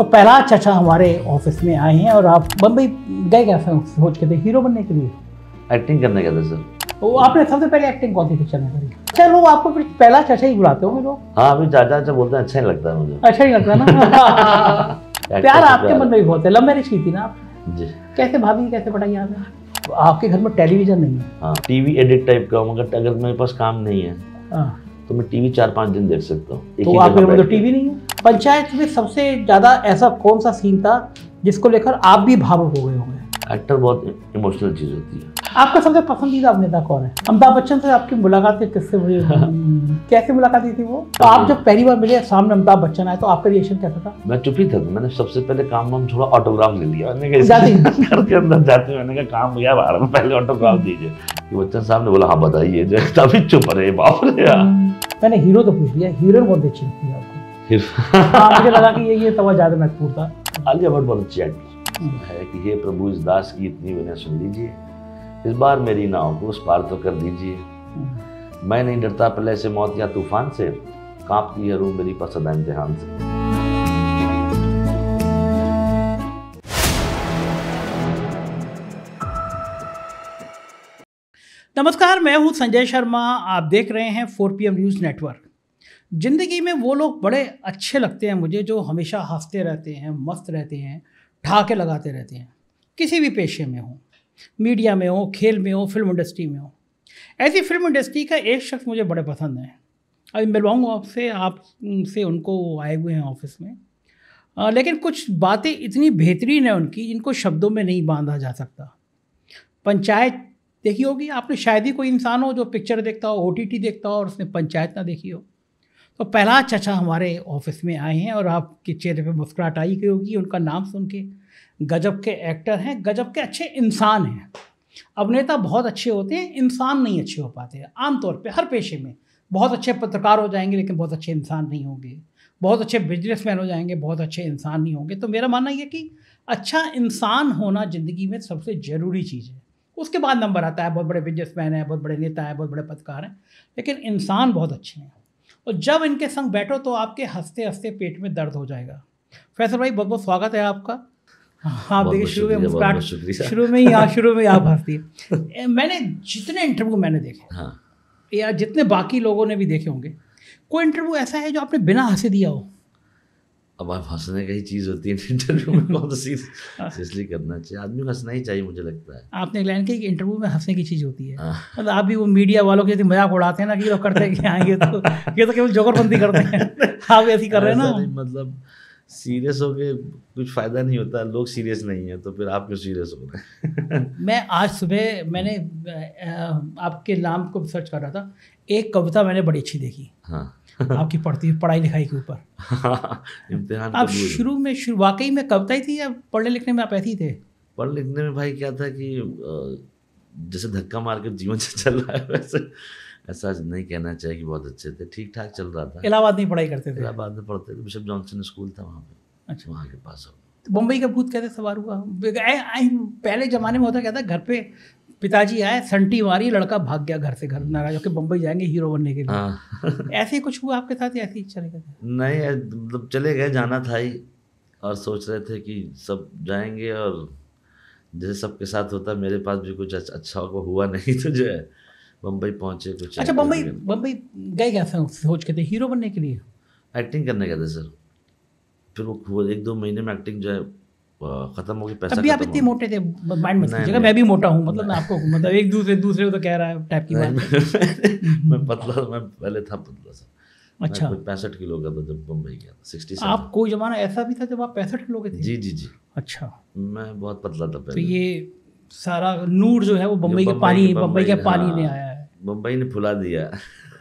और पहला चाचा हमारे ऑफिस में आए हैं और आप बम्बई गए कैसे सोच के थे हीरो बनने के लिए? एक्टिंग करने गए थे सर। तो आपने सबसे पहले एक्टिंग कौन सी पिक्चर में करी? अच्छा, लोग आपको फिर पहला चाचा ही बुलाते होंगे लोग। हाँ, अभी चाचा चाचा बोलते हैं, अच्छा ही लगता है मुझे। अच्छा ही लगता है ना। प्यार आपके मन में भी बहुत है। लव मैरिज की थी ना आप? जी। कैसे भाभी कैसे पटाई आपने? आपके घर में टेलीविजन नहीं है? हाँ, टीवी एडिक्ट टाइप का हूँ, मगर अगर मेरे पास काम नहीं है तो मैं टीवी 4-5 दिन देख सकता हूँ। तो आपके घर में तो टीवी नहीं है। पंचायत में सबसे ज्यादा ऐसा कौन सा सीन था जिसको लेकर आप भी भावुक हो गए होंगे? एक्टर बहुत इमोशनल चीज होती है। आपका सबसे पसंदीदा अभिनेता कौन है? अमिताभ बच्चन से आपकी मुलाकात किससे हुई? कैसे मुलाकात हुई थी वो? तो आप जब पहली बार मिले सामने अमिताभ बच्चन आए तो आपका रिएक्शन कैसा था? मैं चुप ही था। मैंने सबसे पहले काम वाम छोड़ा, ऑटोग्राफ ले लिया। मैंने कहा घर के अंदर जाते मैंने कहा काम भैया बाहर में पहले ऑटोग्राफ दीजिए। कि बच्चन साहब ने बोला हाँ बताइए, तभी चुप रहे। बाप रे यार, मैंने हीरो तो पूछ लिया, हीरोइन बहुत अच्छी लगती है आपको? मुझे लगा कि ये तो ज्यादा महत्वपूर्ण था। आलिया भट्ट बहुत अच्छी एक्टर है कि हे प्रभु इस दास की इतनी विनय सुन लीजिए, इस बार मेरी नाव को उस पार तो कर दीजिए। मैं नहीं डरता प्रलय से, मौत या तूफान से, कांपती है रूह मेरी पर सदा इम्तिहान से। नमस्कार, मैं हूं संजय शर्मा। आप देख रहे हैं 4 PM न्यूज़ नेटवर्क। जिंदगी में वो लोग बड़े अच्छे लगते हैं मुझे जो हमेशा हंसते रहते हैं, मस्त रहते हैं, ठहाके लगाते रहते हैं, किसी भी पेशे में हो, मीडिया में हो, खेल में हो, फिल्म इंडस्ट्री में हो। ऐसी फिल्म इंडस्ट्री का एक शख्स मुझे बड़े पसंद है। अभी मिलवाऊँगा आपसे उनको आए हुए हैं ऑफिस में। लेकिन कुछ बातें इतनी बेहतरीन है उनकी जिनको शब्दों में नहीं बांधा जा सकता। पंचायत देखी होगी आपने, शायद ही कोई इंसान हो जो पिक्चर देखता हो, OTT देखता हो और उसने पंचायत ना देखी हो। तो पहला चाचा हमारे ऑफिस में आए हैं और आपके चेहरे पे मुस्कुराहट आई गई होगी उनका नाम सुन के। गजब के एक्टर हैं, गजब के अच्छे इंसान हैं। अभिनेता बहुत अच्छे होते हैं, इंसान नहीं अच्छे हो पाते हैं आमतौर पे हर पेशे में। बहुत अच्छे पत्रकार हो जाएंगे लेकिन बहुत अच्छे इंसान नहीं होंगे, बहुत अच्छे बिजनेसमैन हो जाएंगे, बहुत अच्छे इंसान नहीं होंगे। तो मेरा मानना ये कि अच्छा इंसान होना ज़िंदगी में सबसे ज़रूरी चीज़ है। उसके बाद नंबर आता है, बहुत बड़े बिजनेसमैन हैं, बहुत बड़े नेता हैं, बहुत बड़े पत्रकार हैं, लेकिन इंसान बहुत अच्छे हैं। और जब इनके संग बैठो तो आपके हंसते हंसते पेट में दर्द हो जाएगा। फैसल भाई बहुत बहुत स्वागत है आपका। हाँ, देखिए शुरू में मुस्कुराहट, शुरू में ही आप हंसती है। मैंने जितने इंटरव्यू मैंने देखे, हाँ, या जितने बाकी लोगों ने भी देखे होंगे, कोई इंटरव्यू ऐसा है जो आपने बिना हंसे दिया हो? अब आप हंसने का ही चीज़ होती है इंटरव्यू में, बहुत सीरियसली करना चाहिए। आदमी को हंसना ही चाहिए मुझे लगता है। आपने एक लाइन कही कि इंटरव्यू में हंसने की चीज़ होती है। मतलब आप भी वो मीडिया वालों के मजाक उड़ाते हैं ना कि लोग करते हैं कि हाँ ये तो केवल जोकरबंदी करते हैं। आप ऐसे कर रहे हैं ना। मतलब सीरियस हो के कुछ फ़ायदा नहीं होता, लोग सीरियस नहीं है तो फिर आप क्यों सीरियस हो रहे हैं? मैं आज सुबह मैंने आपके नाम को सर्च कर रहा था, एक कविता मैंने बड़ी अच्छी देखी। हाँ। आपकी पढ़ाई लिखाई के ऊपर। हाँ, इम्तिहान आप शुरू में वाकई में कविता ही थी या पढ़ने लिखने में आप ऐसे ही थे? पढ़ लिखने में भाई क्या था कि जैसे धक्का मार के जीवन चल रहा है वैसे ऐसा नहीं कहना चाहिए कि बहुत अच्छे थे, ठीक ठाक चल रहा था। इलाहाबाद में पढ़ाई करते थे? इलाहाबाद में पढ़ते थे, बिशप जॉनसन स्कूल था वहाँ पे। अच्छा, वहाँ के पास। तो बम्बई का भूत कैसे सवार हुआ? पहले ज़माने में होता क्या था, घर पे पिताजी आए, संटी मारी, लड़का भाग गया घर से, घर नाराज होकर बम्बई जाएंगे हीरो बनने के लिए। ऐसे ही कुछ हुआ आपके साथ? ऐसे ही चले गए? नहीं, मतलब चले गए, जाना था ही, और सोच रहे थे कि सब जाएंगे और जैसे सबके साथ होता मेरे पास भी कुछ अच्छा हुआ नहीं तो जो है बम्बई पहुँचे कुछ। अच्छा, बम्बई गए कैसे सोच के थे? हीरो बनने के लिए? एक्टिंग करने गए थे सर। फिर वो 1-2 महीने में एक्टिंग जो है खत्म हो गई, पैसा तब भी आप इतने मोटे थे, माइंड मत कीजिएगा, मैं भी मोटा हूँ, मतलब मैं आपको मतलब एक दूसरे को तो कह रहा है टाइप की बात। मैं पतला, मैं पहले था पतला सा। अच्छा, 65 किलो का था जब बम्बई गया था। 67। आप कोई जमाना ऐसा भी था जब आप 65 किलो के थे? जी जी जी। अच्छा, मैं बहुत पतला था पहले। तो ये सारा नूर जो है वो बम्बई के पानी ने आया है। बम्बई ने फुला दिया।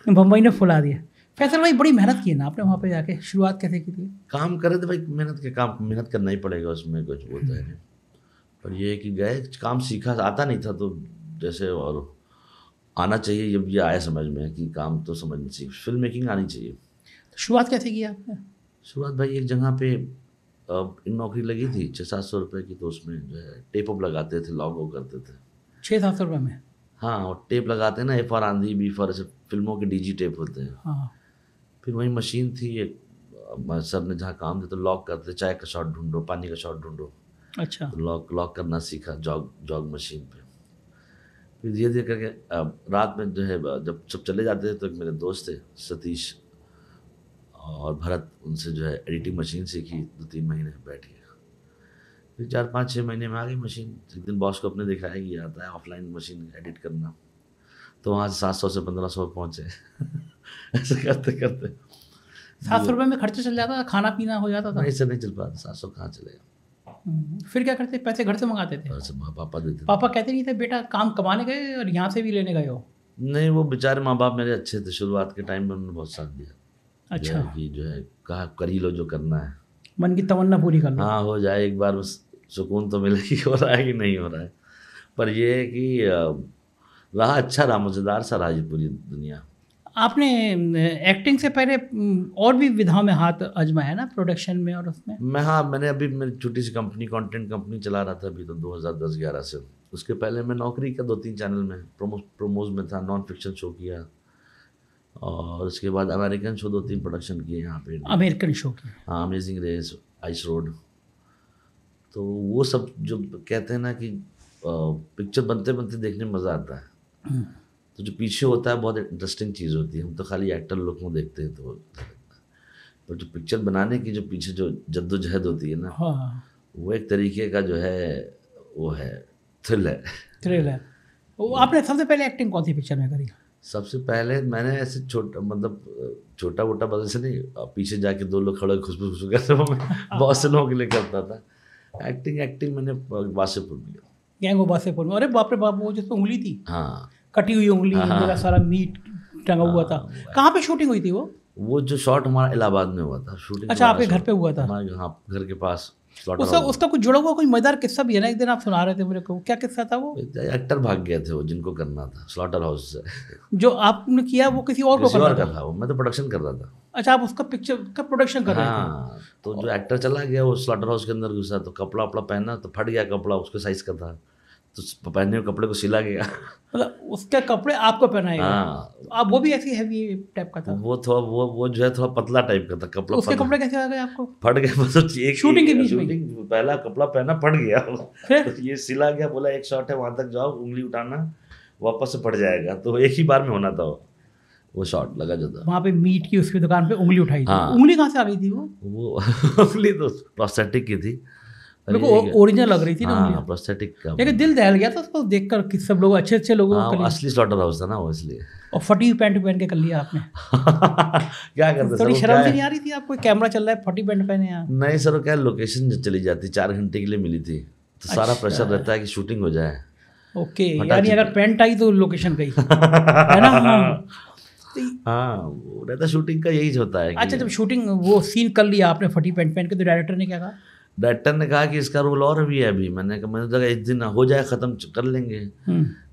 बम्बई ने फुला दिया। फैसल भाई बड़ी मेहनत की है ना आपने वहाँ पे जाके, शुरुआत कैसे की थी? काम करे थे भाई, मेहनत करना ही पड़ेगा, उसमें कुछ बोलता है नहीं। पर ये है कि गए, काम सीखा, आता नहीं था तो जैसे, और आना चाहिए, जब ये आया समझ में कि काम तो समझना चाहिए, फिल्म मेकिंग आनी चाहिए। शुरुआत कैसे की आपने? शुरुआत भाई एक जगह पे नौकरी लगी थी 600-700 रुपये की, तो उसमें जो है टेप अप लगाते थे, लॉगो करते थे। 600-700 रुपये में? हाँ, और टेप लगाते हैं ना, A फॉर आंधी, B फॉर, ऐसे फिल्मों के DG टेप होते हैं। हाँ। फिर वही मशीन थी, एक सर ने जहाँ काम दिया तो लॉक करते, चाय का शॉट ढूंढो, पानी का शॉट ढूंढो, अच्छा। तो लॉक करना सीखा जॉग मशीन पे। फिर धीरे धीरे करके रात में जो है जब सब चले जाते थे तो एक मेरे दोस्त थे सतीश और भरत, उनसे जो है एडिटिंग मशीन सीखी 2-3 महीने बैठ के। फिर 4-5-6 महीने में आ गई मशीन। एक दिन बॉस को अपने दिखाया कि आता है ऑफलाइन मशीन एडिट करना, तो वहाँ से 700 से 1500 पहुँचे ऐसे करते करते। 700 रुपये में खर्चा चल जाता था, खाना पीना हो जाता था? नहीं सर, नहीं चल पाता, 700 कहाँ चलेगा। फिर क्या करते, पैसे घर से मंगाते थे? और सब पापा देते। पापा कहते नहीं थे बेटा काम कमाने गए और यहाँ से भी लेने गए हो? नहीं, वो बेचारे माँ बाप मेरे अच्छे थे, शुरुआत के टाइम में उन्होंने बहुत साथ दिया। अच्छा। जो है कि जो है कहा कर ही लो जो करना है, मन की तमन्ना पूरी कर लो। हाँ हो जाए एक बार, बस सुकून तो मिले कि हो रहा है कि नहीं हो रहा है। पर ये है कि रहा अच्छा, रहा मज़ेदार सा रहा ये पूरी दुनिया। आपने एक्टिंग से पहले और भी विधाओं में हाथ आजमाया है ना, प्रोडक्शन में और उसमें? मैंने अभी मेरी छोटी सी कंपनी, कंटेंट कंपनी चला रहा था अभी तो 2010-11 से। उसके पहले मैं नौकरी का 2-3 चैनल में प्रोमोज में था, नॉन फिक्शन शो किया, और उसके बाद अमेरिकन शो 2-3 प्रोडक्शन किए यहाँ पे। अमेरिकन शो किया? हाँ, अमेजिंग रेस, आइस रोड। तो वो सब जो कहते हैं ना कि पिक्चर बनते बनते देखने में मज़ा आता है, तो जो पीछे होता है बहुत इंटरेस्टिंग चीज़ होती है। हम तो खाली एक्टर लोग को देखते हैं तो पर जो पिक्चर बनाने की जो पीछे जो जद्दोजहद होती है ना, हाँ, वो एक तरीके का जो है वो है थ्रिल है। वो आपने सबसे पहले एक्टिंग कौन सी पिक्चर में करी? सबसे पहले मैंने ऐसे छोटा मोटा बदल से नहीं, पीछे जाके 2 लोग खड़े खुशबू करते, वो मैं बहुत से लोगों के लिए करता था। एक्टिंग मैंने वासेपुर में किया। गैंग ऑफ वासेपुर में? अरे बाप रे बाप, वो जिसमें उंगली थी, हाँ, कटी हुई उंगली, हाँ, मेरा सारा मीट टंगा हुआ था। कहाँ पे शूटिंग हुई थी वो जो शॉट हमारा इलाहाबाद में हुआ था शूटिंग। अच्छा, आपके घर पे हुआ था? हमारे हाँ, घर के पास। उसका कुछ जुड़ा हुआ कोई मजेदार किस्सा भी है ना? एक दिन आप सुना रहे थे मेरे को, क्या किस्सा था वो? एक्टर भाग गए थे वो, जिनको करना था स्लॉटर हाउस से। जो आपने किया वो किसी और को करना था? वो मैं तो प्रोडक्शन कर रहा था। अच्छा, आप उसका पिक्चर का प्रोडक्शन कर रहे थे? हाँ, तो जो एक्टर चला गया वो स्लॉटर हाउस के अंदर घुसा, तो कपड़ा वपड़ा पहना तो फट गया कपड़ा, उसके साइज का था, तो पहने हुए कपड़े को सिला गया। मतलब उसके कपड़े आपको पहनाए गए? हाँ, आप वो भी ऐसी हैवी टाइप का था? वो थोड़ा वो जो है थोड़ा पतला टाइप का था कपड़ा। उसके कपड़े कैसे आ गए आपको? फट गए, मतलब एक शूटिंग के बीच में? शूटिंग पहला कपड़ा पहना फट गया, फिर तो ये सिला गया, बोला एक शॉट है वहां तक जाओ, उंगली उठाना, वापस से फट जाएगा, तो एक ही बार में होना था वो शॉट लगा जो था। वहाँ पे मीट की उसकी दुकान पे उंगली उठाई थी? हाँ। उंगली कहाँ से आ गई थी वो उंगली तो प्रोस्थेटिक की थी, मेरे को ओरिजिनल लग रही थी ना उंगली। हाँ, प्रोस्थेटिक का। लेकिन दिल दहल गया था उसको देखकर कि सब लोग अच्छे लोगों को। असली स्लॉटर हाउस था ना वो, इसलिए। और फटी हुई पैंट पहन के कर लिया आपने? क्या करते थोड़ी शर्म से नहीं आ रही थी आपको? कैमरा चल रहा है, फटी पैंट पहने यहाँ? नहीं सर, क्या लोकेशन चली जाती, 4 घंटे के लिए मिली थी, तो सारा प्रेशर रहता है कि शूटिंग हो जाए। ओके, यानी अगर पैंट आई तो लोकेशन गई है ना? हाँ, वो रहता शूटिंग का, यही होता है। अच्छा, जब शूटिंग वो सीन कर लिया आपने फटी पैंट पहन के, तो डायरेक्टर ने क्या कहा? डायरेक्टर ने कहा कि इसका रोल और भी है अभी। मैंने कहा एक दिन हो जाए ख़त्म कर लेंगे,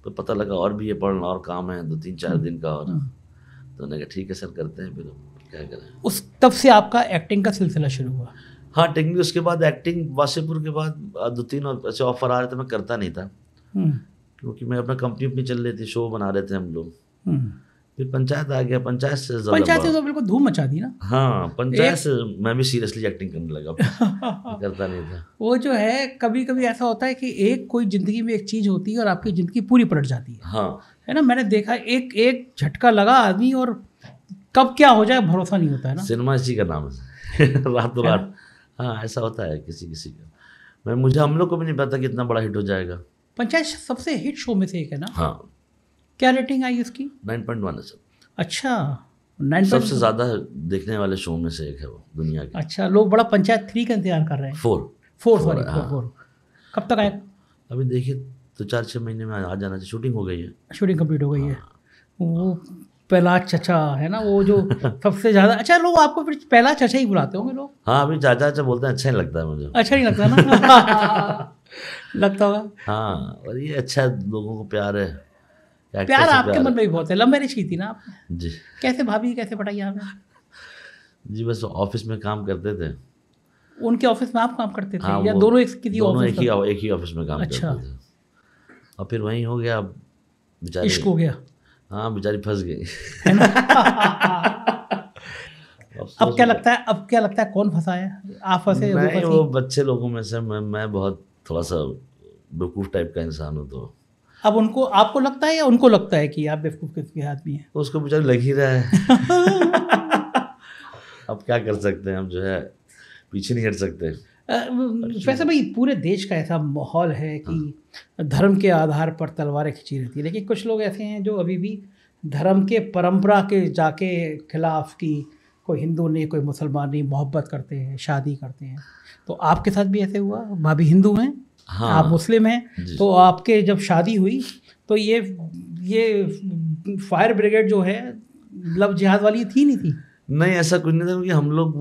तो पता लगा और भी है, पढ़ना और काम है 2-3-4 दिन का, और तो उन्होंने कहा ठीक है सर करते हैं, फिर क्या करें। उस तब से आपका एक्टिंग का सिलसिला शुरू हुआ? हाँ, टेक्निक। उसके बाद एक्टिंग वासेपुर के बाद 2-3 ऐसे ऑफर आ रहे थे, मैं करता नहीं था, क्योंकि मैं अपना कंपनी अपनी चल रही थी, शो बना रहे थे हम लोग। फिर पंचायत आ गया, पंचायत से तो बिल्कुल धूम मचा दी ना। हाँ, पंचायत से मैं भी सीरियसली एक्टिंग करने लगा, करता नहीं था। वो जो है कभी कभी ऐसा होता है कि एक कोई जिंदगी में एक चीज़ होती है और आपकी ज़िंदगी पूरी पलट जाती है। हाँ, है ना? मैंने देखा एक झटका लगा आदमी, और कब क्या हो जाए भरोसा नहीं होता है ना। सिनेमा इसी का नाम है, रातों रात। हाँ, ऐसा होता है किसी का। हम लोग को भी नहीं पता कि इतना बड़ा हिट हो जाएगा। पंचायत सबसे हिट शो में से एक है ना? हाँ। क्या रेटिंग आई उसकी? 9.1 है सर। अच्छा, 9 सबसे ज़्यादा देखने वाले शो में से एक है वो दुनिया के। अच्छा, लोग बड़ा पंचायत 3 का इंतजार कर रहे हैं। 4 सॉरी 4। कब तक आए? अभी देखिए, तो 4-6 महीने में आ जाना चाहिए। शूटिंग हो गई है, शूटिंग कंप्लीट हो गई है। वो पहला चचा है ना, वो जो सबसे ज़्यादा। अच्छा, लोग आपको फिर पहला चचा ही बुलाते होंगे लोग? हाँ, अभी चाचा चाचा बोलते हैं, अच्छा नहीं लगता है मुझे। अच्छा नहीं लगता ना? लगता होगा। हाँ, और ये अच्छा है, लोगों को प्यार है। प्यार आपके मन में भी बहुत है। लव मैरिज की थी ना आपने? जी। कैसे भाभी कैसे पटाई आपने? जी, बस ऑफिस में काम करते थे। उनके ऑफिस में आप काम करते थे? हाँ, या दोनों किसी ऑफिस? एक ही ऑफिस में काम करते थे, और फिर वहीं हो गया, बेचारी इश्क हो गया। हाँ, बेचारी फंस गई। अब क्या लगता है कौन फंसा है? आप फंसे? नहीं, वो बच्चे लोगों में से मैं बहुत थोड़ा सा बेवकूफ़ टाइप का इंसान हूँ। तो अब आपको लगता है या उनको लगता है कि आप बेवकूफ़ किसके आदमी हैं? उसको बेचारे लग ही रहा है। अब क्या कर सकते हैं, हम जो है पीछे नहीं हट सकते। वैसे भाई पूरे देश का ऐसा माहौल है कि धर्म के आधार पर तलवारें खींची रहती है, लेकिन कुछ लोग ऐसे हैं जो अभी भी धर्म के परंपरा के जाके खिलाफ, की कोई हिंदू नहीं कोई मुसलमान नहीं, मोहब्बत करते हैं, शादी करते हैं। तो आपके साथ भी ऐसे हुआ? भाभी हिंदू हैं, हाँ, आप मुस्लिम हैं, तो आपके जब शादी हुई तो ये फायर ब्रिगेड जो है लव जिहाद वाली थी नहीं थी? नहीं, ऐसा कुछ नहीं था, क्योंकि हम लोग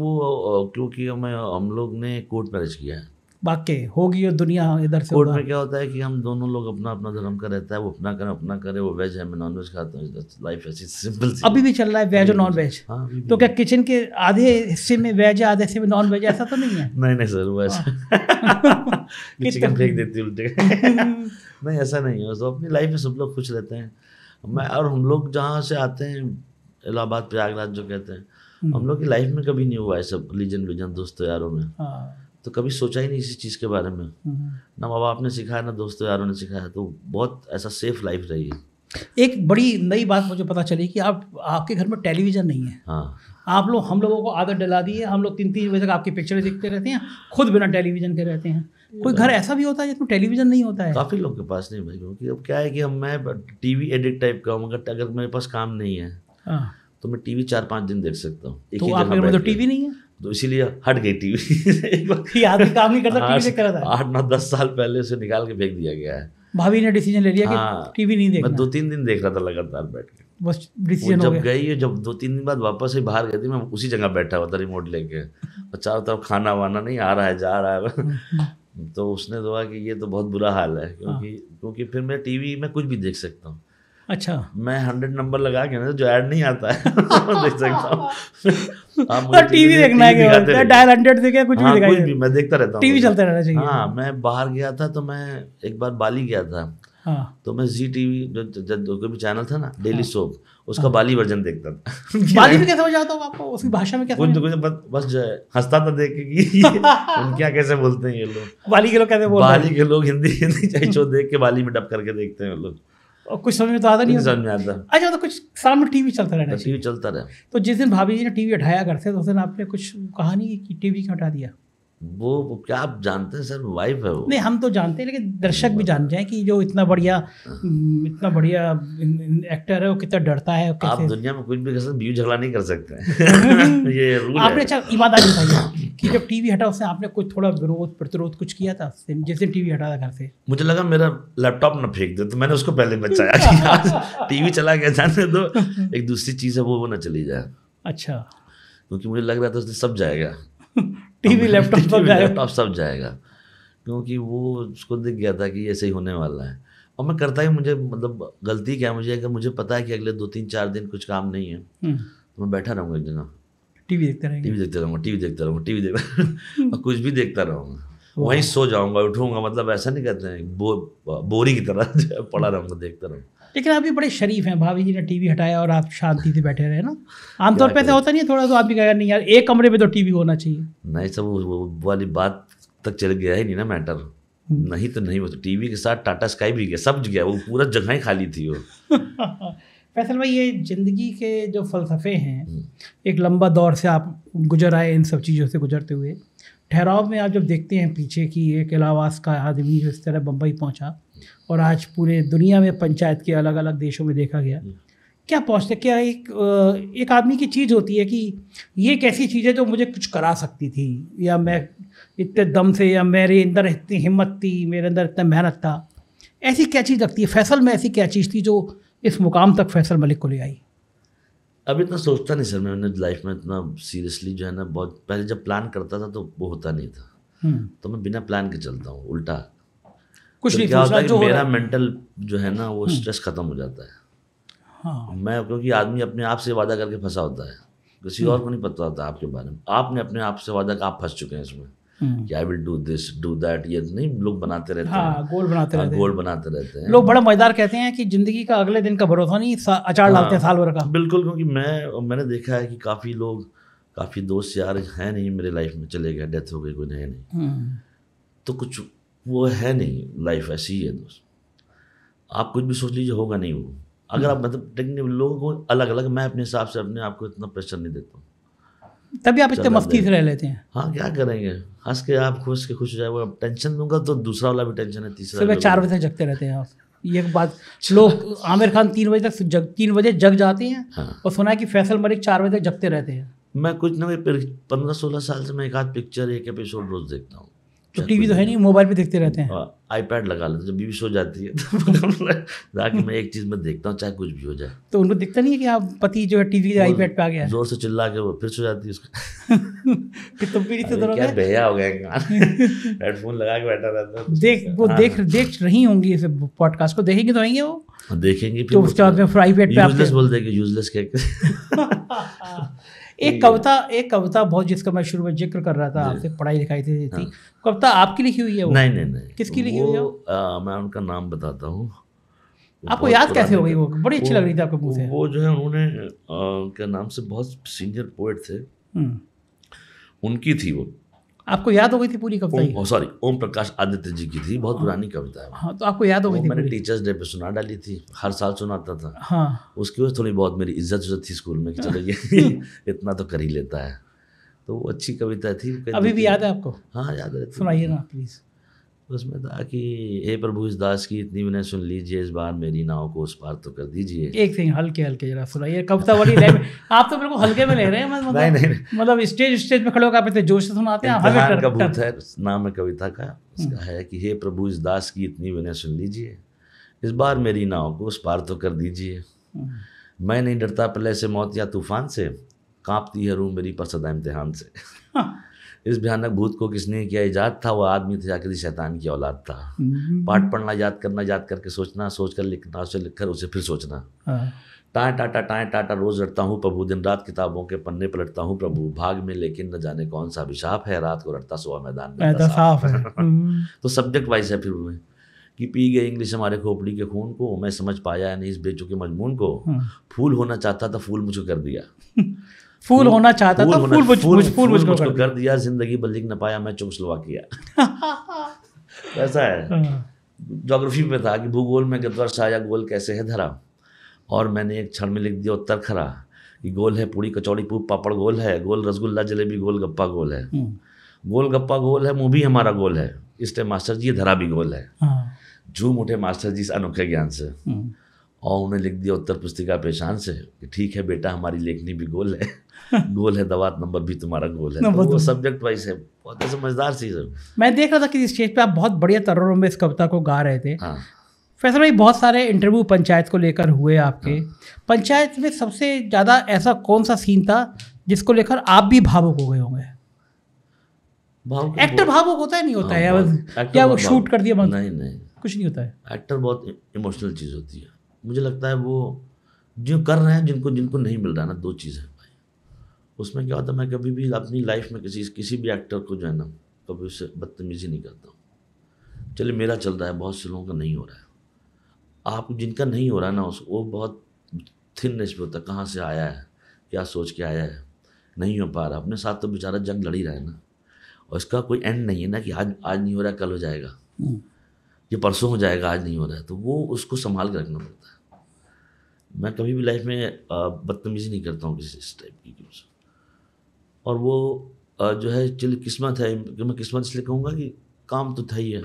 क्योंकि हम लोग ने कोर्ट मैरिज किया है। वाकई होगी और दुनिया इधर से कोर्ट में क्या होता है कि हम दोनों लोग अपना अपना धर्म का रहता है, वो अपना करे, वो वेज है, मैं नॉन वेज खाता हूँ। लाइफ ऐसी सिंपल सी। अभी भी चल रहा है वेज और नॉन वेज? हाँ, तो क्या किचन के आधे हिस्से में वेज है, आधे हिस्से में नॉन वेज, ऐसा तो नहीं है? नहीं सर, वो ऐसा चिकन फेंक देती उल्टे। नहीं, ऐसा नहीं है। तो अपनी लाइफ में सब लोग खुश रहते हैं। और हम लोग जहाँ से आते हैं, इलाहाबाद प्रयागराज जो कहते हैं, हम लोग की लाइफ में कभी नहीं हुआ है सब रिलीजन दोस्तों यारों में। तो कभी सोचा ही नहीं इसी चीज़ के बारे में। ना माँ बाप ने सिखाया, ना दोस्तों यारों ने सिखाया। तो बहुत ऐसा सेफ लाइफ रही है। एक बड़ी नई बात मुझे पता चली कि आपके घर में टेलीविज़न नहीं है। हाँ, हम लोगों को आदत डला दी है। हम लोग 3-3 बजे तक आपकी पिक्चरें देखते रहते हैं, खुद बिना टेलीविज़न के रहते हैं। कोई घर ऐसा भी होता है जिसमें टेलीविज़न नहीं होता है? काफ़ी लोग के पास नहीं भाई, क्योंकि अब क्या है कि मैं टीवी एडिक्ट टाइप का हूँ। अगर मेरे पास काम नहीं है तो मैं टीवी 4-5 दिन देख सकता हूँ। तो आपके घर में तो टीवी नहीं है, तो इसीलिए हट गई टीवी। आदमी काम नहीं करता, टीवी देख रहा था। 8-9-10 साल पहले से निकाल के फेंक दिया गया है। भाभी ने डिसीजन ले लिया कि टीवी नहीं देखना। मैं 2-3 दिन देख रहा था लगातार बैठ के, बस डिसीजन हो गया। जब गई, जब 2-3 दिन बाद वापस से बाहर गई थी, मैं उसी जगह बैठा हुआ था रिमोट लेके, और चारों तरफ खाना वाना नहीं आ रहा है, जा रहा है। तो उसने दुआ कि ये तो बहुत बुरा हाल है, क्योंकि फिर मैं टीवी में कुछ भी देख सकता हूँ। अच्छा, मैं 100 नंबर लगा के ना, जो ऐड नहीं आता है देख सकता हूँ। आप टीवी देखना है, डायल 100 से क्या कुछ भी दिखाई, कुछ भी मैं देखता रहता हूँ। टीवी चलता रहना चाहिए। हाँ, मैं बाहर गया था तो मैं एक बार बाली गया था। तो मैं जी टीवी जो कोई भी चैनल था ना, डेली सोप, उसका बाली वर्जन देखता था। बाली में कैसे हो जाता हूँ आपको? उसकी भाषा में कैसे? बस जो है हंसता था देख के कि क्या कैसे बोलते हैं ये लोग। बाली के लोग कैसे बोलते हैं? बाली के लोग हिंदी शो देख के बाली में डब करके देखते हैं लोग। और कुछ समझ में तो आता नहीं, समझ में आता। अच्छा, तो कुछ सामने टीवी चलता रहना चाहिए। टीवी चलता रहा। तो जिस दिन भाभी जी ने टीवी हटाया घर से, तो उस दिन आपने कुछ कहानी कि टीवी क्यों हटा दिया? वो क्या आप जानते हैं सर, वाइफ है वो। नहीं, हम तो जानते हैं, लेकिन दर्शक भी जान जाए कि जो इतना बढ़िया एक्टर है, वो कितना डरता है। आप दुनिया में कुछ भी कर सकते, बीवी झगड़ा नहीं कर सकते। ये रूल आपने अच्छा ईमानदारी बताइए कि जब टीवी हटा उससे आपने कुछ थोड़ा विरोध प्रतिरोध कुछ किया था जैसे टीवी हटा था घर से? मुझे लगा मेरा लैपटॉप ना फेंक दे, तो मैंने उसको पहले बचाया कि टीवी चला गया, जाने दो, एक दूसरी चीज़ है वो ना चली जाए। अच्छा, क्योंकि मुझे लग रहा था उसने सब जाएगा, टीवी लैपटॉप सब जाएगा, क्योंकि वो उसको दिख गया था कि ऐसे ही होने वाला है। और मैं करता ही, मुझे मतलब गलती क्या मुझे, अगर मुझे पता है कि अगले 2-3-4 दिन कुछ काम नहीं है तो मैं बैठा रहूँगा एक जगह, टीवी देखते रहूँगा और कुछ भी देखता रहूँगा, वहीं सो जाऊँगा, उठूँगा। मतलब ऐसा नहीं कहते हैं बोरी की तरह पड़ा रहूँगा, देखता रहूँगा। लेकिन आप भी बड़े शरीफ हैं, भाभी जी ने टीवी हटाया और आप शांति से बैठे रहे ना। आमतौर पे ऐसा होता नहीं है, थोड़ा तो आदमी कहेगा नहीं यार, एक कमरे में तो टीवी होना चाहिए। नहीं सब वो वाली बात तक चल गया ही नहीं ना मैटर। नहीं तो नहीं, वो तो टीवी के साथ टाटा स्काई भी गया, सब गया, वो पूरा जगह ही खाली थी वो। फैसल भाई, ये ज़िंदगी के जो फ़लसफ़े हैं, एक लंबा दौर से आप गुजर आए इन सब चीज़ों से गुजरते हुए। ठहराव में आप जब देखते हैं पीछे कि एक इलाहाबाद का आदमी जो इस तरह बम्बई पहुंचा और आज पूरे दुनिया में पंचायत के अलग अलग देशों में देखा गया, क्या पहुँचते, क्या एक आदमी की चीज़ होती है कि ये एक ऐसी चीज़ है जो मुझे कुछ करा सकती थी, या मैं इतने दम से, या मेरे अंदर इतनी हिम्मत थी, मेरे अंदर इतना मेहनत था, ऐसी क्या चीज़ लगती है फैसल में? ऐसी क्या चीज़ थी जो इस मुकाम तक फैसल मलिक को ले आई? अभी इतना सोचता नहीं सर, मैंने लाइफ में इतना सीरियसली जो है ना, बहुत पहले जब प्लान करता था तो वो होता नहीं था। तो मैं बिना प्लान के चलता हूँ, उल्टा कुछ तो नहीं क्या होता है कि मेरा है। मेंटल जो है ना वो स्ट्रेस खत्म हो जाता है। हाँ, मैं, क्योंकि आदमी अपने आप से वादा करके फंसा होता है, किसी और को नहीं पता होता आपके बारे में। आपने अपने आप से वादा का आप फंस चुके हैं इसमें कि I will do this do that, ये नहीं लोग बनाते रहते हैं, गोल बनाते रहते हैं। लोग बड़ा मजेदार कहते हैं कि जिंदगी का अगले दिन का भरोसा नहीं, अचार डालते हैं साल भर का। बिल्कुल, क्योंकि मैंने देखा है कि काफ़ी लोग काफ़ी दोस्त यार हैं नहीं मेरे लाइफ में, चले गए, डेथ हो गई, कोई है नहीं। तो कुछ वो है नहीं, लाइफ ऐसी ही है दोस्त। आप कुछ भी सोच लीजिए, होगा नहीं वो। अगर आप मतलब टेक्निकल लोगों को अलग अलग, मैं अपने हिसाब से अपने आप को इतना प्रेशर नहीं देता हूँ। तभी आप इतने मस्ती से रह लेते हैं। हाँ, क्या करेंगे, हंस के आप खुश हो जाए। वो अब टेंशन दूंगा तो दूसरा वाला भी टेंशन है, तीसरा। सुबह 4 बजे तक जगते रहते हैं आप, ये बात लोग। आमिर खान 3 बजे तक 3 बजे जग जाते हैं। हाँ। और सुना है कि फैसल मलिक 4 बजे तक जगते रहते हैं। मैं कुछ ना 15-16 साल से मैं एक आध पिक्चर, एक एपिसोड रोज देखता हूँ। तो टीवी तो है नहीं, मोबाइल पे देखते रहते हैं। आईपैड लगा लेते, जब बीवी सो जाती है तो जाके मैं एक चीज़ में देखता हूँ, चाहे कुछ भी हो जाए। तो उनको दिखता नहीं है कि आप पति जो है टीवी के आईपैड पे आ गया है? जोर से चिल्ला के वो फिर सो जाती है उसको। फिर तुम भी नहीं क्या भैया हो गया, हेडफोन लगा के बैठा रहता है। देख रही होंगी इस पॉडकास्ट को, देखेंगे तो आएंगे वो, देखेंगे तो उसके बाद में आईपैड पे यूजलेस बोल देंगे, यूजलेस क्या। एक कविता बहुत, जिसका मैं शुरू में जिक्र कर रहा था आपसे, पढ़ाई लिखाई थी, कविता आपकी लिखी हुई है वो? नहीं। किसकी लिखी हुई है? मैं उनका नाम बताता हूँ। आपको याद कैसे हो गई वो? बड़ी अच्छी लग रही थी आपके मुंह से। वो जो है उन्होंने क्या नाम से बहुत सीनियर पोएट थे, उनकी थी वो। आपको याद हो गई थी पूरी कविता? सॉरी, ओम प्रकाश आदित्य जी की थी, बहुत पुरानी कविता है। हाँ, तो आपको याद हो गई थी? मैंने टीचर्स डे पे सुना डाली थी, हर साल सुनाता था। हाँ। उसकी वजह थोड़ी बहुत मेरी इज्जत थी स्कूल में कि चलो ये इतना तो कर ही लेता है। तो वो अच्छी कविता थी। अभी भी याद है आपको? हाँ, याद है। सुनाइए ना प्लीज। उसमें था कि हे प्रभु इस दास की इतनी विनय सुन लीजिए, इस बार मेरी नाव को उस पार तो कर दीजिए। एक सेकंड, हल्के जरा सुनाइए कविता वाली लाइन। आप तो बिल्कुल हल्के में ले रहे हैं। मतलब स्टेज में खड़े होकर आप इतने जोश से सुनाते हैं। इम्तिहान का भूत है नाम है कविता का। उसका है कि हे प्रभु इस दास की इतनी विनय सुन लीजिए, इस बार मेरी नाव को उस पार तो कर दीजिए। मैं नहीं डरता प्रलय से, मौत या तूफान से, कांपती है रूह मेरी पर सदा इम्तिहान से। इस भयानक भूत को किसने किया इजाद था, वो आदमी था या किसी शैतान की औलाद था। पाठ पढ़ना, याद करना, याद करके सोचना, सोच कर लिखना, उसे लिखकर उसे फिर सोचना। टाँ टाटा रोज रटता हूँ प्रभु, दिन रात किताबों के पन्ने पलटता हूँ प्रभु। भाग में लेकिन न जाने कौन सा अभिशाप है, रात को रटता सुबह मैदान में साफ है। तो सब्जेक्ट वाइज है फिर में कि पी गई इंग्लिश हमारे खोपड़ी के खून को, मैं समझ पाया नहीं इस बेचू के मजमून को। फूल होना चाहता था, फूल मुझको कर दिया। फूल होना चाहता था, फूल मुझको कर दिया। जिंदगी बल लिख न पाया, मैं चेकोस्लोवाकिया। ऐसा है। ज्योग्राफी में था कि भूगोल में गद्वर छाया, गोल कैसे है धरा, और मैंने एक क्षण में लिख दिया उत्तर खरा कि गोल है पूड़ी कचौड़ी पूप पापड़ गोल है, गोल रसगुल्ला जलेबी गोल गप्पा गोल है। गोल गप्पा गोल है, मुंह भी हमारा गोल है, इसलिए मास्टर जी ये धरा भी गोल है। झूम उठे मास्टर जी इस अनोखे ज्ञान से, और उन्हें लिख दिया उत्तर पुस्तिका पेशान से कि ठीक है बेटा हमारी लेखनी भी गोल है, गोल है दवात नंबर भी तुम्हारा गोल है। तो वो सब्जेक्ट वाइज है, बहुत समझदार चीज़ है। मैं देख रहा था कि स्टेज पे आप बहुत बढ़िया तर्रों में इस कविता को गा रहे थे। हाँ। फैसल भाई, बहुत सारे इंटरव्यू पंचायत को लेकर हुए आपके। हाँ। पंचायत में सबसे ज़्यादा ऐसा कौन सा सीन था जिसको लेकर आप भी भावुक हो गए होंगे? एक्टर भावुक होता है नहीं होता है? क्या वो शूट कर दिया? नहीं, कुछ नहीं होता है। एक्टर बहुत इमोशनल चीज़ होती है। मुझे लगता है वो जो कर रहे हैं, जिनको नहीं मिल रहा है ना, दो चीज़ है भाई। उसमें क्या होता है, मैं कभी भी अपनी लाइफ में किसी भी एक्टर को जो है ना, कभी उससे बदतमीजी नहीं करता हूँ। चलिए मेरा चल रहा है, बहुत से लोगों का नहीं हो रहा है। आप जिनका नहीं हो रहा है ना, वो बहुत थिननेस पे होता है, कहाँ से आया है, क्या सोच के आया है, नहीं हो पा रहा। अपने साथ तो बेचारा जंग लड़ ही रहा है ना, और इसका कोई एंड नहीं है ना कि आज नहीं हो रहा है कल हो जाएगा, ये परसों हो जाएगा, आज नहीं हो रहा है। तो वो उसको संभाल कर रखना पड़ता है। मैं कभी भी लाइफ में बदतमीजी नहीं करता हूँ किसी इस टाइप की। और वो जो है चलिए किस्मत है, मैं किस्मत इसलिए कहूँगा कि काम तो था ही है,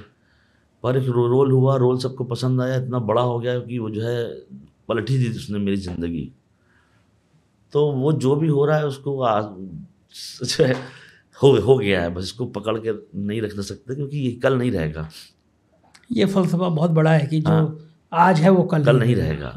पर एक रोल हुआ, रोल सबको पसंद आया, इतना बड़ा हो गया कि वो जो है पलट ही दी उसने मेरी ज़िंदगी। तो वो जो भी हो रहा है उसको जो है हो गया है, बस इसको पकड़ के नहीं रख सकते, क्योंकि ये कल नहीं रहेगा। ये फलसफा बहुत बड़ा है कि जो आज है वो कल नहीं रहेगा।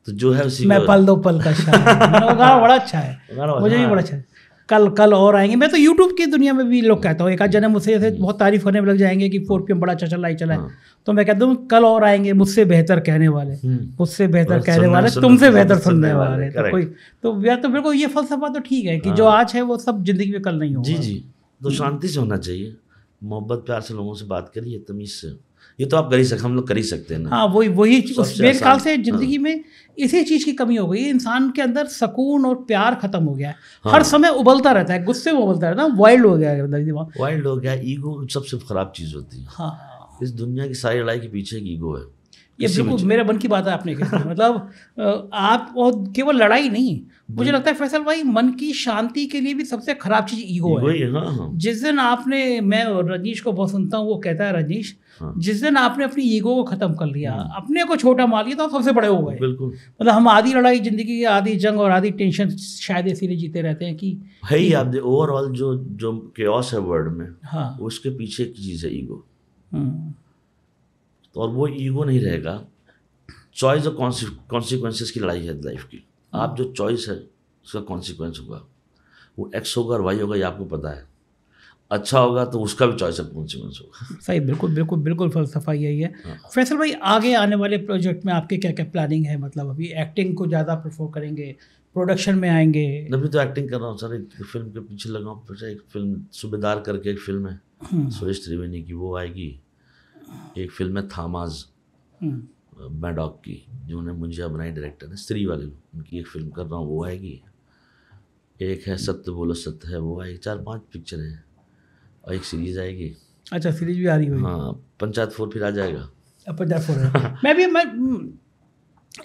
तो जो है उसी मैं पल दो पल का शायर, वो गाना बड़ा अच्छा है, मुझे भी बड़ा अच्छा है। कल और आएंगे। मैं तो यूट्यूब की दुनिया में भी लोग कहता हूँ, एक आध जने मुझसे ऐसे बहुत तारीफ करने में लग जाएंगे कि 4PM बड़ा अच्छा चला है। तो मैं कहता हूँ कल और आएंगे मुझसे बेहतर कहने वाले, मुझसे बेहतर कहने वाले, तुमसे बेहतर सुनने वाले। तो कोई तो यार, तो बिल्कुल ये फलसफा तो ठीक है कि जो आज है वो सब जिंदगी में कल नहीं होगा। जी। तो शांति से होना चाहिए, मोहब्बत प्यार से लोगों से बात करिए, तमीज़ से। ये तो आप कर ही सकते, हम लोग कर ही सकते हैं ना। हाँ, वही सबसे मेरे ख्याल आसान, से जिंदगी में इसी चीज़ की कमी हो गई है। इंसान के अंदर सुकून और प्यार खत्म हो गया है। हर समय उबलता रहता है, गुस्से में उबलता रहता है, वाइल्ड हो गया है अंदर दिमाग। वाइल्ड हो गया। ईगो सबसे खराब चीज़ होती है। हाँ, इस दुनिया की सारी लड़ाई के पीछे एक ईगो है। ये बिल्कुल मेरे मन की बात है आपने कही। मतलब आप, और केवल लड़ाई नहीं, मुझे लगता है फैसल भाई मन की शांति के लिए भी सबसे खराब चीज़ ईगो है। हाँ, हाँ। जिस दिन आपने, मैं रजनीश को बहुत सुनता हूँ, वो कहता है रजनीश, हाँ। जिस दिन आपने अपनी ईगो को खत्म कर लिया, अपने को छोटा मान लिया, तो आप सबसे बड़े हो गए। बिल्कुल। मतलब हम आधी लड़ाई जिंदगी की, आधी जंग और आधी टेंशन शायद इसीलिए जीते रहते हैं कि है ही आप ओवरऑल जो केओस है वर्ल्ड में, हाँ, उसके पीछे एक चीज़ है ईगो। हम्म, और वो ईगो नहीं रहेगा। चॉइस और कॉन्सिक्वेंसेस की लड़ाई है लाइफ की। आप जो चॉइस है उसका कॉन्सिक्वेंस होगा, वो एक्स होगा और वाई होगा, ये आपको पता है। अच्छा होगा तो उसका भी चॉइस और कॉन्सिक्वेंस होगा। सही, बिल्कुल बिल्कुल बिल्कुल फलसफा यही है। हाँ। फैसल भाई, आगे आने वाले प्रोजेक्ट में आपके क्या क्या प्लानिंग है? मतलब अभी एक्टिंग को ज़्यादा प्रेफर करेंगे, प्रोडक्शन में आएंगे? अभी तो एक्टिंग कर रहा हूँ सर, एक फिल्म के पीछे लगा हूँ। फिर एक फिल्म सूबेदार करके एक फिल्म है सुरेश त्रिवेदी की, वो आएगी। एक फिल्म है थामाज मैडॉक की, जिन्होंने मुझे बनाई, डायरेक्टर है स्त्री वाले, उनकी एक फिल्म कर रहा हूँ, वो आएगी। एक है सत्य बोलो सत्य है, वो आएगी। 4-5 पिक्चर हैं और एक सीरीज आएगी। अच्छा, सीरीज भी आ रही होगी। हाँ, पंचायत 4 फिर आ जाएगा। अब पंजाब फोर है। मैं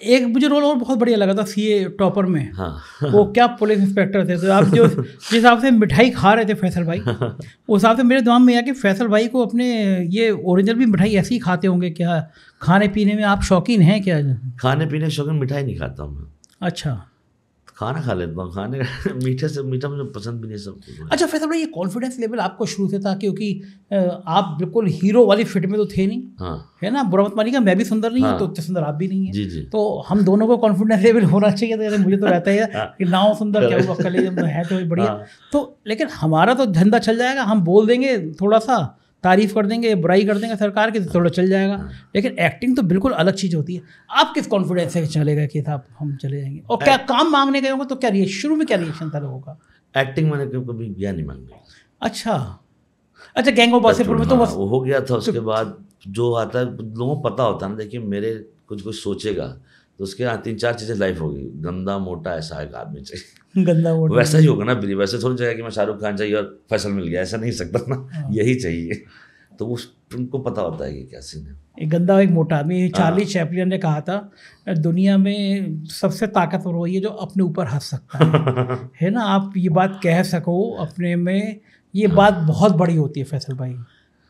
एक मुझे रोल और बहुत बढ़िया लगा था सीए टॉपर में। हाँ। वो क्या पुलिस इंस्पेक्टर थे, तो आप जो जिस हिसाब से मिठाई खा रहे थे फैसल भाई, उस हिसाब से मेरे दिमाग में आया कि फैसल भाई को अपने ये ओरिजिनल भी मिठाई ऐसी ही खाते होंगे क्या? खाने पीने में आप शौकीन हैं क्या? खाने पीने के शौकीन, मिठाई नहीं खाता हूँ मैं। अच्छा, खाना खा लेता हूँ। खाने मीठे से मीठा मुझे पसंद भी नहीं सब कुछ। अच्छा फैसल भाई, ये कॉन्फिडेंस लेवल आपको शुरू से था? क्योंकि आप बिल्कुल हीरो वाली फिट में तो थे नहीं, हाँ, है ना? बुरा मत मानिएगा, मैं भी सुंदर नहीं हूँ, हाँ। तो इतने सुंदर आप भी नहीं है। जी जी। तो हम दोनों को कॉन्फिडेंस लेवल होना चाहिए। तो मुझे तो रहता है कि नाव सुंदर क्या हुआ, कलेजे में है तो बढ़िया। हाँ। तो लेकिन हमारा तो धंधा चल जाएगा, हम बोल देंगे, थोड़ा सा तारीफ कर देंगे, बुराई कर देंगे सरकार की, तो थोड़ा चल जाएगा। लेकिन एक्टिंग तो बिल्कुल अलग चीज़ होती है। आप किस कॉन्फिडेंस से चलेगा कि साहब हम चले जाएंगे? और क्या काम मांगने गए होंगे तो क्या शुरू में क्या रिएक्शन था लोगों का? एक्टिंग मैंने कभी गया नहीं मांगने। अच्छा, गैंग ऑफ वासेपुर में तो बस वो हो गया था। उसके बाद जो आता है, लोगों को पता होता है ना, देखिए मेरे कुछ सोचेगा तो उसके यहाँ 3-4 चीज़ें लाइफ होगी। गंदा मोटा ऐसा एक आदमी चाहिए, गंदा मोटा, वैसा ही होगा ना। वैसे थोड़ी जगह कि मैं शाहरुख खान चाहिए और फैसल मिल गया, ऐसा नहीं सकता ना। यही चाहिए। तो वो उनको पता होता है कि क्या सीन है। एक गंदा एक मोटा आदमी। चार्ली चैपलिन ने कहा था, दुनिया में सबसे ताकतवर वही है जो अपने ऊपर हंस सकता है ना? आप ये बात कह सको अपने में, ये बात बहुत बड़ी होती है फैसल भाई।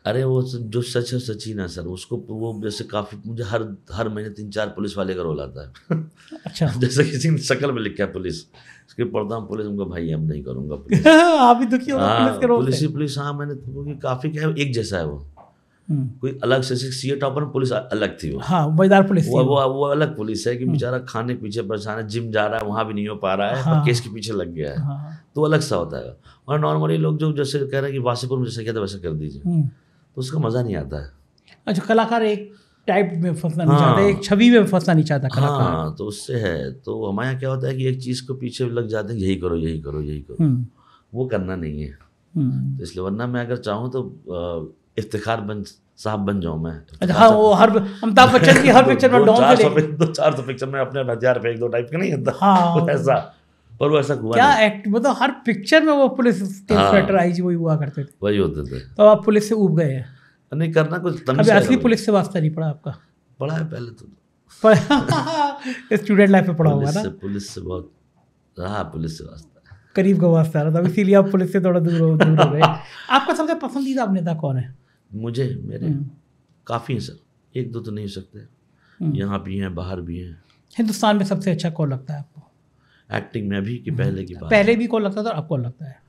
अरे वो जो सच है सच ही ना सर। उसको वो जैसे काफ़ी मुझे हर महीने 3-4 पुलिस वाले का रोल आता है। अच्छा, जैसे किसी ने शक्ल में लिखा है पुलिस, उसके पढ़ता हूँ पुलिस, उनका भाई अब नहीं करूँगा पुलिस। आप भी दुखी हो पुलिस के रोल से? पुलिस हाँ, मैंने तो काफ़ी क्या है, एक जैसा है वो। कोई अलग से सीए टॉपर में पुलिस अलग थी वो। हाँ, मजेदार पुलिस थी वो अलग पुलिस है कि बेचारा खाने के पीछे परेशान है, जिम जा रहा है वहाँ भी नहीं हो पा रहा है, और केस के पीछे लग गया है। तो अलग सा होता है। और नॉर्मली लोग जो जैसे कह रहे हैं कि वासेपुर में जैसे कहते हैं वैसे कर दीजिए, तो उसका मज़ा नहीं आता है। अच्छा, कलाकार एक टाइप में फंसना नहीं चाहता, एक छवि में फंसना नहीं चाहता कलाकार। हाँ, तो उससे है। तो हमारे यहाँ क्या होता है कि एक चीज़ को पीछे लग जाते हैं, यही करो यही करो यही करो, वो करना नहीं है। तो इसलिए वरना मैं अगर चाहूँ तो इफ्तिखार साहब बन जाऊँ मैं। अच्छा, हाँ, वो हर अमिताभ बच्चन की हर पिक्चर में डॉन से 200-400 पिक्चर में अपने हथियार फेंक दो टाइप का नहीं होता। हाँ, ऐसा, पर वो ऐसा हुआ क्या नहीं। एक्ट, मतलब हर पिक्चर में वो पुलिस के इंस्पेक्टर आईजी वही हुआ करते थे, वही होते थे। तो आप पुलिस से ऊब गए हैं? नहीं करना कुछ अभी असली पुलिस से वास्ता नहीं पड़ा आपका? पढ़ा है पहले तो, स्टूडेंट लाइफ में पढ़ा होगा ना? पुलिस से बहुत रहा, पुलिस से वास्ता करीब का वास्ता आ रहा था, इसीलिए आप पुलिस से थोड़ा दूर हो गए। आपका सबसे पसंदीदा अभिनेता कौन है? मुझे मेरे काफ़ी हैं सर, 1-2 तो नहीं हो सकते। यहाँ भी हैं, बाहर भी हैं। हिंदुस्तान में सबसे अच्छा कौन लगता है आपको? एक्टिंग में अभी कि पहले की बात? पहले भी कौन लगता था, अब कौन लगता है?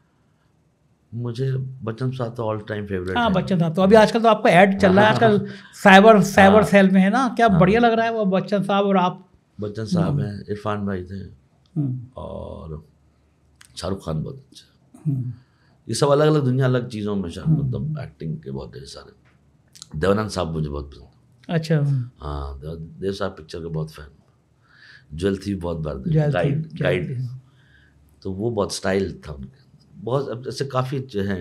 मुझे बच्चन साहब तो ऑल टाइम फेवरेट है। हाँ, बच्चन साहब तो अभी आजकल तो आपका ऐड चल रहा है, आजकल साइबर सेल में है ना, क्या बढ़िया लग रहा है वो बच्चन साहब और आप। बच्चन साहब हैं, इरफान भाई थे, और शाहरुख खान बहुत अच्छा। ये सब अलग अलग दुनिया, अलग चीज़ों में मतलब एक्टिंग के बहुत ढेर सारे। देवानंद साहब मुझे बहुत पसंद। अच्छा, हाँ, देव साहब पिक्चर के बहुत फैन। ज्वेल थी बहुत बार, गाइड, तो वो बहुत स्टाइल था उनका, बहुत अब जैसे काफ़ी जो है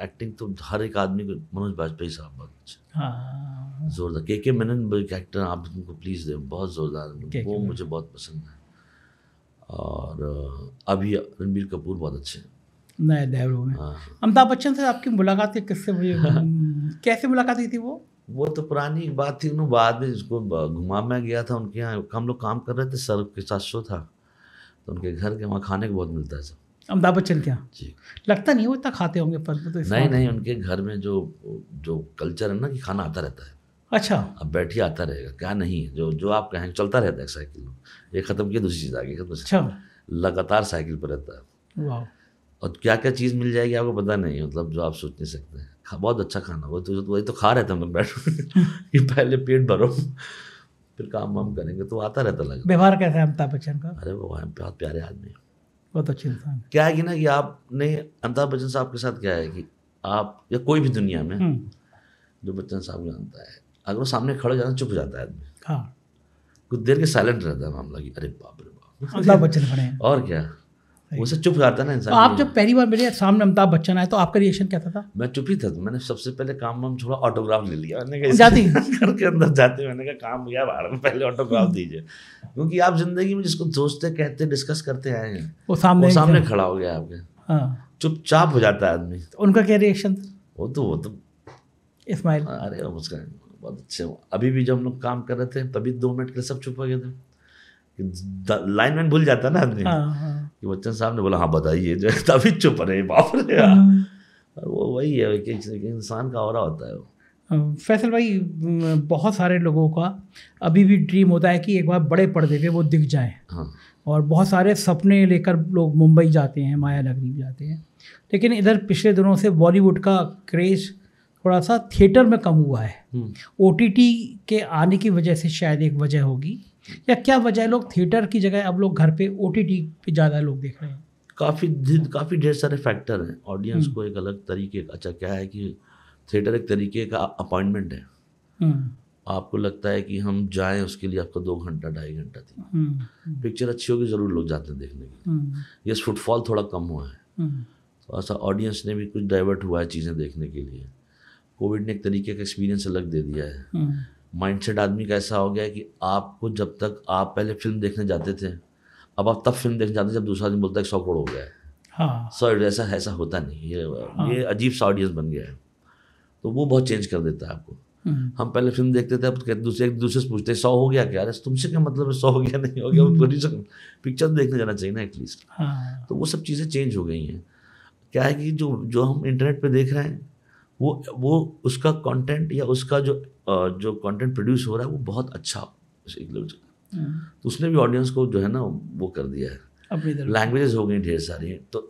एक्टिंग तो हर एक आदमी को, मनोज बाजपेयी साहब बहुत अच्छे, हाँ जोरदार। के मेनन के एक्टर आप उनको प्लीज़ दे, बहुत जोरदार, वो मेनन। मुझे बहुत पसंद है। और अभी रणबीर कपूर बहुत अच्छे हैं। नए दैवरों में हाँ अमिताभ बच्चन से आपकी मुलाकात किससे हुई? कैसे मुलाकात हुई थी वो तो पुरानी बात थी। उन्होंने बाद में इसको घुमा मैं गया था उनके यहाँ, हम लोग काम कर रहे थे, सर के साथ शो था, तो उनके घर के वहाँ खाने को बहुत मिलता है सब। अमिताभ बच्चन क्या? जी लगता नहीं वो इतना खाते होंगे पर तो नहीं नहीं, उनके घर में जो जो कल्चर है ना कि खाना आता रहता है। अच्छा अब बैठिए आता रहेगा, क्या नहीं है, जो जो आप कहें चलता रहता है। साइकिल एक ख़त्म किया दूसरी चीज़ आ गई, अच्छा लगातार साइकिल पर रहता है। वाह। और क्या क्या चीज़ मिल जाएगी आपको पता नहीं, मतलब जो आप सोच नहीं सकते हैं। बहुत अच्छा खाना, वो तो वही तो खा रहे थे हम लोग बैठ कि पहले पेट भरो फिर काम वाम करेंगे, तो आता रहता लगा। व्यवहार कैसा है अमिताभ बच्चन का? अरे वो बहुत प्यारे आदमी है, बहुत अच्छे इंसान है। क्या है कि ना कि आपने अमिताभ बच्चन साहब के साथ क्या है कि आप या कोई भी दुनिया में जो बच्चन साहब को जानता है, अगर वो सामने खड़े हो जाता है चुप हो जाता है आदमी, हाँ कुछ देर के साइलेंट रहता है मामला की, अरे बाप रे बाप अमिताभ बच्चन खड़े हैं। और क्या, वो से चुप जाता है ना तो इंसान। आप जब पहली बार मेरे सामने अमिताभ बच्चन आए तो आपका रिएक्शन कैसा था? मैं चुप ही था, तो मैंने सबसे पहले काम वाम छोड़ा, ऑटोग्राफ ले लिया। मैंने कहा जाती घर के अंदर जाते मैंने कहा काम गया बाहर में, पहले ऑटोग्राफ दीजिए, क्योंकि आप जिंदगी में जिसको सोचते कहते डिस्कस करते आए हैं वो सामने खड़ा हो गया आपके, हाँ। चुपचाप हो जाता है आदमी। तो उनका क्या रिएक्शन? वो तो इस्माइल अरे उसका बहुत अच्छे। अभी भी जब हम लोग काम कर रहे थे तभी 2 मिनट के लिए सब चुप हो गए थे, लाइन में भूल जाता ना आदमी कि बच्चन साहब ने बोला हाँ बताइए, जो तभी चुप रहे, बाप रे यार। और वो वही है कि इंसान का ऑरा होता है वो। फैसल भाई, बहुत सारे लोगों का अभी भी ड्रीम होता है कि एक बार बड़े पर्दे पे वो दिख जाए। हाँ और बहुत सारे सपने लेकर लोग मुंबई जाते हैं, माया नगरी जाते हैं, लेकिन इधर पिछले दिनों से बॉलीवुड का क्रेज़ थोड़ा सा थिएटर में कम हुआ है। OTT के आने की वजह से शायद एक वजह होगी, या क्या वजह है? लोग थिएटर की जगह अब लोग घर पे OTT पे ज़्यादा लोग देख रहे हैं। काफ़ी ढेर सारे फैक्टर हैं। ऑडियंस को एक अलग तरीके का, अच्छा क्या है कि थिएटर एक तरीके का अपॉइंटमेंट है। आपको लगता है कि हम जाएं उसके लिए आपको 2 घंटा 2.5 घंटा थी, पिक्चर अच्छी होगी ज़रूर लोग जाते हैं देखने के लिए। यस फुटफॉल थोड़ा कम हुआ है, थोड़ा सा ऑडियंस ने भी कुछ डाइवर्ट हुआ है चीज़ें देखने के लिए। कोविड ने एक तरीके का एक्सपीरियंस अलग दे दिया है। माइंडसेट आदमी का ऐसा हो गया है कि आपको जब तक आप पहले फिल्म देखने जाते थे, अब आप तब फिल्म देखने जाते हैं जब दूसरा आदमी बोलता है 100 करोड़ हो गया है। हाँ। सर ऐसा होता नहीं, ये अजीब सा ऑडियंस बन गया है, तो वो बहुत चेंज कर देता है आपको। हम पहले फिल्म देखते थे, अब एक दूसरे से पूछते 100 हो गया क्या? अरे तुमसे क्या मतलब है 100 हो गया नहीं हो गया, वो पिक्चर देखने जाना चाहिए ना एटलीस्ट। तो वो सब चीज़ें चेंज हो गई हैं। क्या है कि जो हम इंटरनेट पे देख रहे हैं वो उसका कंटेंट या उसका जो कंटेंट प्रोड्यूस हो रहा है वो बहुत अच्छा तो उसने भी ऑडियंस को जो है ना वो कर दिया है। लैंग्वेजेस हो गई ढेर सारी, तो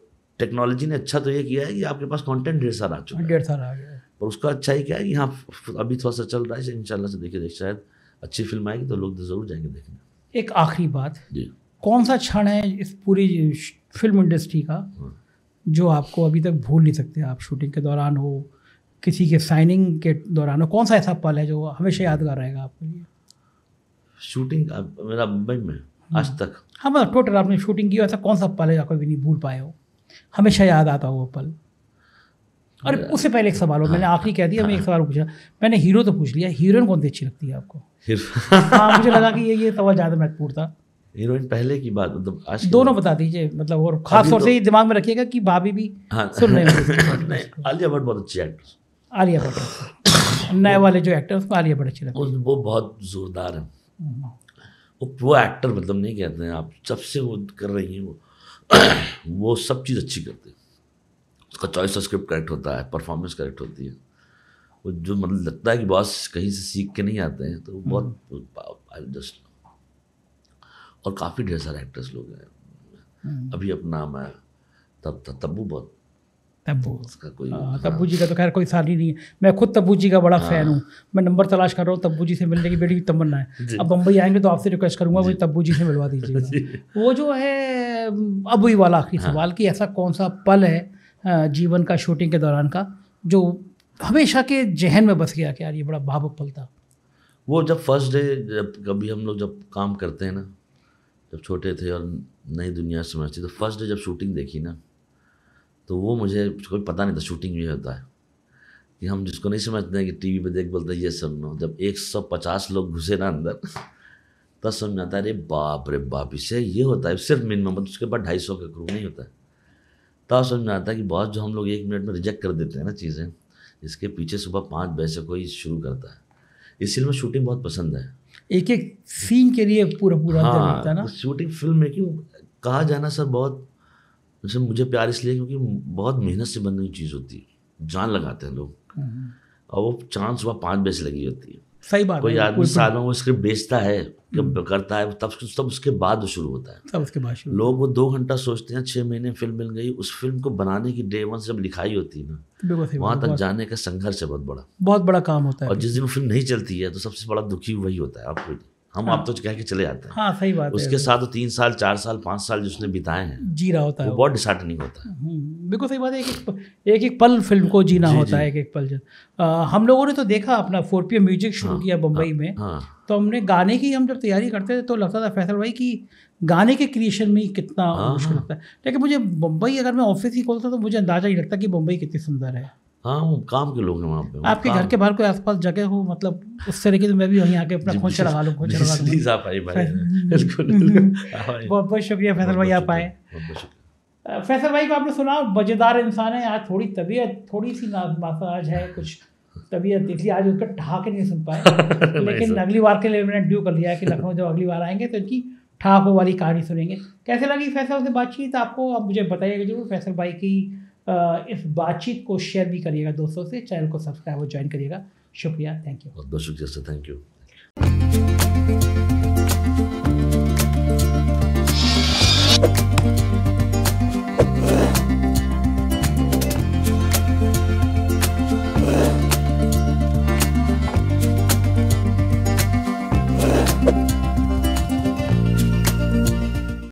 टेक्नोलॉजी ने अच्छा तो ये किया है कि आपके पास कंटेंट ढेर सारा आ चुका है, ढेर सारा आ गया है। पर उसका अच्छा ही क्या है कि हाँ अभी थोड़ा सा चल रहा है, इंशाल्लाह से देखिए शायद अच्छी फिल्म आएगी तो लोग ज़रूर जाएंगे देखने। एक आखिरी बात जी, कौन सा क्षण है इस पूरी फिल्म इंडस्ट्री का जो आपको अभी तक भूल नहीं सकते? आप शूटिंग के दौरान हो, किसी के साइनिंग के दौरान हो, कौन सा ऐसा पल है जो हमेशा यादगार रहेगा आपके लिए? शूटिंग मेरा मुंबई में आज तक, हाँ मतलब टोटल आपने शूटिंग की, ऐसा कौन सा पल है जो कभी नहीं भूल पाए हो, हमेशा याद आता हो वो पल? अरे उससे पहले एक सवाल हो, मैंने आखिरी कह दिया, मैं एक सवाल पूछा। मैंने हीरो तो पूछ लिया, हीरोइन कौन सी अच्छी लगती है आपको? हाँ मुझे लगा कि ये सवाल ज़्यादा महत्वपूर्ण था। हीरोइन पहले की बात, मतलब आज दोनों बता दीजिए, मतलब और खास तौर से दिमाग में रखिएगा कि भाभी भी सुन रहे हैं। आलिया भट्ट बहुत अच्छी एक्ट्रेस। आलिया भट्ट नए वाले जो एक्टर उसमें आलिया भट्ट अच्छी लगती है। वो बहुत जोरदार है। वो एक्टर मतलब नहीं कहते हैं आप, सबसे वो कर रही हैं वो सब चीज़ अच्छी करते हैं। उसका चॉइस ऑफ स्क्रिप्ट करेक्ट होता है, परफॉर्मेंस करेक्ट होती है। वो जो मतलब लगता है कि बॉस कहीं से सीख के नहीं आते हैं, तो बहुत जस्ट। और काफ़ी ढेर सारे एक्टर्स लोग हैं। अभी अपना मैं तब्बू बहुत, तब्बू उसका कोई तब्बू जी का तो खैर कोई साल ही नहीं है। मैं खुद तब्बू जी का बड़ा फ़ैन हूँ। मैं नंबर तलाश कर रहा हूँ, तब्बू जी से मिलने की बड़ी तमन्ना है। अब बम्बई आएंगे तो आपसे रिक्वेस्ट करूँगा मुझे तब्बू जी से मिलवा दीजिएगा। वो जो है अब वही वाला आखिरी सवाल कि ऐसा कौन सा पल है जीवन का शूटिंग के दौरान का जो हमेशा के जहन में बस गया कि यार ये बड़ा भावुक पल था? वो जब फर्स्ट डे, जब कभी हम लोग जब काम करते हैं ना, जब छोटे थे और नई दुनिया समझती, तो फर्स्ट डे जब शूटिंग देखी ना, तो वो मुझे कोई पता नहीं था शूटिंग भी होता है, कि हम जिसको नहीं समझते हैं कि टीवी पे देख बोलते हैं ये सब नो, जब 150 लोग घुसे ना अंदर तब समझ आता है अरे बाप इससे ये होता है, सिर्फ मिनिमम उसके बाद 250 का क्रू नहीं होता है। तब समझ में आता है कि बहुत जो हम लोग 1 मिनट में रिजेक्ट कर देते हैं ना चीज़ें, इसके पीछे सुबह 5 बजे से कोई शुरू करता है। इसलिए मुझे शूटिंग बहुत पसंद है। एक एक सीन के लिए पूरा दिन लगता है ना। शूटिंग फिल्म मेकिंग कहा जाना सर बहुत, जैसे मुझे प्यार इसलिए क्योंकि बहुत मेहनत से बनने की चीज़ होती है, जान लगाते हैं लोग, और वो चांस सुबह 5 बजे से लगी होती है। सही बात है। कोई आदमी सालों वो स्क्रिप्ट बेचता है, करता है, तब उसके बाद वो शुरू होता है। तब उसके बाद शुरू। लोग वो 2 घंटा सोचते हैं, 6 महीने फिल्म मिल गई, उस फिल्म को बनाने की डे 1 से जब लिखाई होती है ना, वहाँ तक जाने का संघर्ष है बहुत बड़ा काम होता है। और जिस दिन वो फिल्म नहीं चलती है तो सबसे बड़ा दुखी वही होता है आपको। आप तो कह के चले जाते हैं। हाँ सही बात है। उसके साथ 3 साल 4 साल 5 साल जिसने बिताए हैं जी रहा होता है, वो बहुत डिसहार्टनिंग होता है। बिल्कुल सही बात है। एक एक पल फिल्म को जीना होता है, एक एक पल। हम लोगों ने तो देखा अपना 4PM म्यूजिक शुरू किया बम्बई में, तो हमने गाने की हम जब तैयारी करते थे तो लगता था फैसल भाई कि गाने के क्रिएशन में ही कितना मुश्किल लगता है। लेकिन मुझे बम्बई अगर मैं ऑफिस ही खोलता तो मुझे अंदाजा नहीं लगता कि बम्बई कितनी सुंदर है। हाँ वो काम के लोग हैं वहाँ पे। आपके घर के बाहर कोई आसपास जगह हो मतलब उस तरह की, तो मैं भी वहीं आके अपना खोंचा लगा लूँ। बहुत बहुत शुक्रिया फैसल भाई, आप आए। फैसल भाई को आपने सुना मज़ेदार इंसान है। आज थोड़ी तबीयत थोड़ी सी नासाज है, कुछ तबीयत इसलिए आज उसका ठहाके नहीं सुन पाए। लेकिन अगली बार के लिए मैंने ड्यू कर लिया है कि लखनऊ जब अगली बार आएंगे तो इनकी ठहाकों वाली कहानी सुनेंगे। कैसे लगी फैसल से बातचीत आपको, आप मुझे बताइएगा जरूर। फैसल भाई की इस बातचीत को शेयर भी करिएगा दोस्तों से, चैनल को सब्सक्राइब और ज्वाइन करिएगा। शुक्रिया, थैंक यू। बहुत बहुत शुक्रिया सर, थैंक यू।